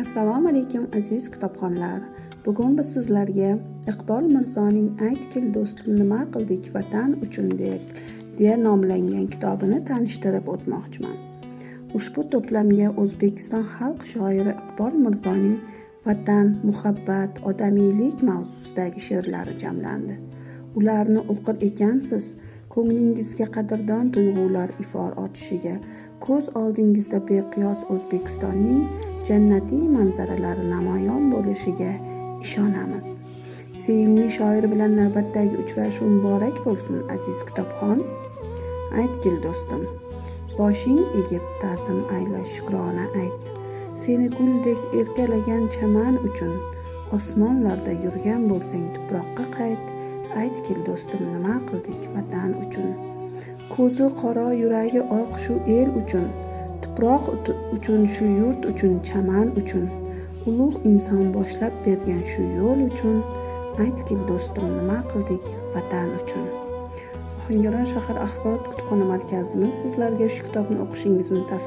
Assalomu alaykum aziz kitobxonlar. Bugun biz sizlarga Iqbol Mirzoning Aytgil do'stim nima qildik vatan uchun deya nomlangan kitobini tanishtirib o'tmoqchiman. Ushbu to'plamga O'zbekiston xalq shoiri Iqbol Mirzoning vatan, muhabbat, odamiylik mavzusidagi she'rlari jamlandi. Ularni o'qir ekansiz, ko'nglingizga qadrdon tuyg'ular ifor otishiga, ko'z oldingizda beqiyos O'zbekistonning jannatiy manzaralari namoyon bo'lishiga ishonamiz. Sevimli shoir bilan navbatdagi uchrashuv muborak bo'lsin aziz kitobxon. Aytgil do'stim, boshing egib ta'zim ayla, shukrona ayt. Seni guldek erkalagan chaman uchun osmonlarda yurgan bo'lsang tuproqqa qayt. Aytgil do'stim nima qildik vatan uchun. Ko'zi qora yuragi oq shu el uchun, tuproq uchun, shu yurt uchun, chaman uchun, ulug' inson boshlab bergan shu yo'l uchun. Aytgil do'stim nima qildik vatan uchun. Ohangaron shahar axborot kutubxona markazimiz sizlarga shu kitobni o'qishingizni tavsiya